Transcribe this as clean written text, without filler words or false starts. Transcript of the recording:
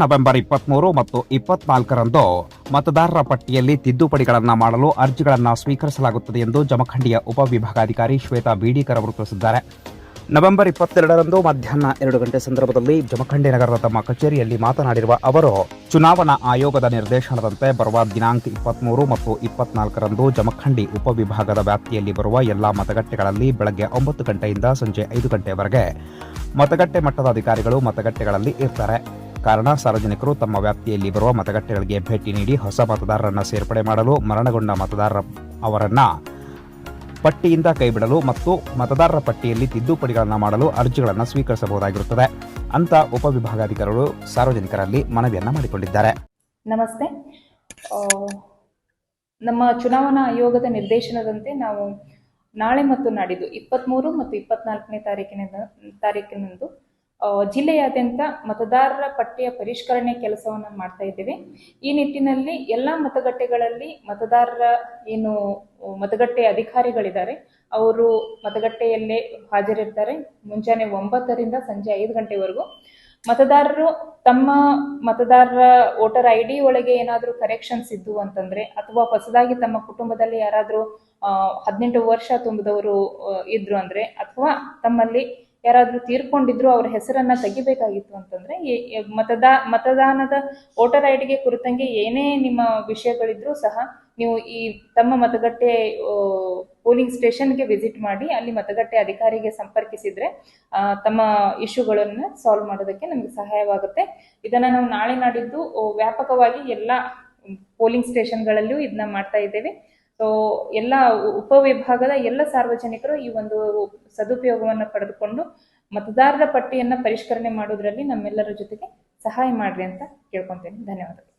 November 23 ಮತ್ತು 24ರಂದು ಮತದಾರರ ಪಟ್ಟಿಯಲ್ಲಿ ತಿದ್ದುಪಡಿಗಳನ್ನು ಮಾಡಲು ಅರ್ಜಿಗಳನ್ನು ಸ್ವೀಕರಿಸಲಾಗುತ್ತದೆ ಎಂದು ಜಮಖಂಡಿಯ ಉಪವಿಭಾಗಾಧಿಕಾರಿ ಶ್ವೇತಾ ಬೀಡಿಕರ್ ಅವರು ತಿಳಿಸಿದ್ದಾರೆ. ನವೆಂಬರ್ 22ರಂದು ಮಧ್ಯಾಹ್ನ 2 ಗಂಟೆ ಸಂದರ್ಭದಲ್ಲಿ ಜಮಖಂಡಿ ನಗರದ ತಮ್ಮ ಕಚೇರಿಯಲ್ಲಿ ಮಾತನಾಡಿರುವ ಅವರು, ಚುನಾವಣಾ ಆಯೋಗದ ನಿರ್ದೇಶನದಂತೆ ಬರುವ ದಿನಾಂಕ 23 ಮತ್ತು 24ರಂದು ಜಮಖಂಡಿ ಉಪವಿಭಾಗದ ವ್ಯಾಪ್ತಿಯಲ್ಲಿ ಬರುವ ಎಲ್ಲಾ ಮತಗಟ್ಟೆಗಳಲ್ಲಿ ಬೆಳಗ್ಗೆ 9 ಗಂಟೆಯಿಂದ ಸಂಜೆ 5 ಗಂಟೆಯವರೆಗೆ ಮತಗಟ್ಟೆ ಮಟ್ಟದ ಅಧಿಕಾರಿಗಳು ಮತಗಟ್ಟೆಗಳಲ್ಲಿ ಇರ್ತಾರೆ. ಕಾರಣ, ಸಾರ್ವಜನಿಕರು ತಮ್ಮ ವ್ಯಾಪ್ತಿಯಲ್ಲಿ ಬರುವ ಮತಗಟ್ಟೆಗಳಿಗೆ ಭೇಟಿ ನೀಡಿ ಹೊಸ ಮತದಾರರನ್ನು ಸೇರ್ಪಡೆ ಮಾಡಲು, ಮರಣಗೊಂಡ ಮತದಾರರ ಅವರನ್ನ ಪಟ್ಟಿಯಿಂದ ಕೈಬಿಡಲು ಮತ್ತು ಮತದಾರರ ಪಟ್ಟಿಯಲ್ಲಿ ತಿದ್ದುಪಡಿಗಳನ್ನು ಮಾಡಲು ಅರ್ಜಿಗಳನ್ನು ಸ್ವೀಕರಿಸಬಹುದಾಗಿರುತ್ತದೆ ಅಂತ ಉಪವಿಭಾಗಾಧಿಕಾರಿಗಳು ಸಾರ್ವಜನಿಕರಲ್ಲಿ ಮನವಿಯನ್ನ ಮಾಡಿಕೊಂಡಿದ್ದಾರೆ. ನಮಸ್ತೆ. ನಮ್ಮ ಚುನಾವಣಾ ಆಯೋಗದ ನಿರ್ದೇಶನದಂತೆ ನಾವು ನಾಳೆ ಮತ್ತು ನಾಡಿದ್ದು 23 ಮತ್ತು 24ನೇ ತಾರೀಕಿನಂದು ಜಿಲ್ಲೆಯಾದ್ಯಂತ ಮತದಾರರ ಪಟ್ಟಿಯ ಪರಿಷ್ಕರಣೆ ಕೆಲಸವನ್ನು ಮಾಡ್ತಾ ಇದ್ದೇವೆ. ಈ ನಿಟ್ಟಿನಲ್ಲಿ ಎಲ್ಲ ಮತಗಟ್ಟೆಗಳಲ್ಲಿ ಮತದಾರರ ಮತಗಟ್ಟೆ ಅಧಿಕಾರಿಗಳಿದ್ದಾರೆ, ಅವರು ಮತಗಟ್ಟೆಯಲ್ಲೇ ಹಾಜರಿರ್ತಾರೆ. ಮುಂಜಾನೆ 9ರಿಂದ ಸಂಜೆ 5 ಗಂಟೆವರೆಗೂ ಮತದಾರರು ತಮ್ಮ ಮತದಾರರ ವೋಟರ್ ID ಒಳಗೆ ಏನಾದರೂ ಕರೆಕ್ಷನ್ಸ್ ಇದ್ದು ಅಂತಂದ್ರೆ, ಅಥವಾ ಹೊಸದಾಗಿ ತಮ್ಮ ಕುಟುಂಬದಲ್ಲಿ ಯಾರಾದರೂ 18 ವರ್ಷ ತುಂಬಿದವರು ಇದ್ರು ಅಂದ್ರೆ, ಅಥವಾ ತಮ್ಮಲ್ಲಿ ಯಾರಾದ್ರೂ ತೀರ್ಕೊಂಡಿದ್ರು ಅವ್ರ ಹೆಸರನ್ನ ತೆಗಿಬೇಕಾಗಿತ್ತು ಅಂತಂದ್ರೆ, ಮತದಾನದ ವೋಟರ್ ಐಡಿಗೆ ಕುರಿತಂಗೆ ಏನೇ ನಿಮ್ಮ ವಿಷಯಗಳಿದ್ರೂ ಸಹ ನೀವು ಈ ತಮ್ಮ ಮತಗಟ್ಟೆ ಪೋಲಿಂಗ್ ಸ್ಟೇಷನ್ಗೆ ವಿಸಿಟ್ ಮಾಡಿ ಅಲ್ಲಿ ಮತಗಟ್ಟೆ ಅಧಿಕಾರಿಗೆ ಸಂಪರ್ಕಿಸಿದ್ರೆ ತಮ್ಮ ಇಶ್ಯೂಗಳನ್ನು ಸಾಲ್ವ್ ಮಾಡೋದಕ್ಕೆ ನಮಗೆ ಸಹಾಯವಾಗುತ್ತೆ. ಇದನ್ನ ನಾವು ನಾಳೆ ನಾಡಿದ್ದು ವ್ಯಾಪಕವಾಗಿ ಎಲ್ಲ ಪೋಲಿಂಗ್ ಸ್ಟೇಷನ್ಗಳಲ್ಲಿಯೂ ಇದನ್ನ ಮಾಡ್ತಾ ಇದ್ದೇವೆ. ಸೊ ಎಲ್ಲ ಉಪವಿಭಾಗದ ಎಲ್ಲ ಸಾರ್ವಜನಿಕರು ಈ ಒಂದು ಸದುಪಯೋಗವನ್ನು ಪಡೆದುಕೊಂಡು ಮತದಾರರ ಪಟ್ಟಿಯನ್ನ ಪರಿಷ್ಕರಣೆ ಮಾಡೋದ್ರಲ್ಲಿ ನಮ್ಮೆಲ್ಲರ ಜೊತೆಗೆ ಸಹಾಯ ಮಾಡ್ರಿ ಅಂತ ಕೇಳ್ಕೊಂತೇನೆ. ಧನ್ಯವಾದಗಳು.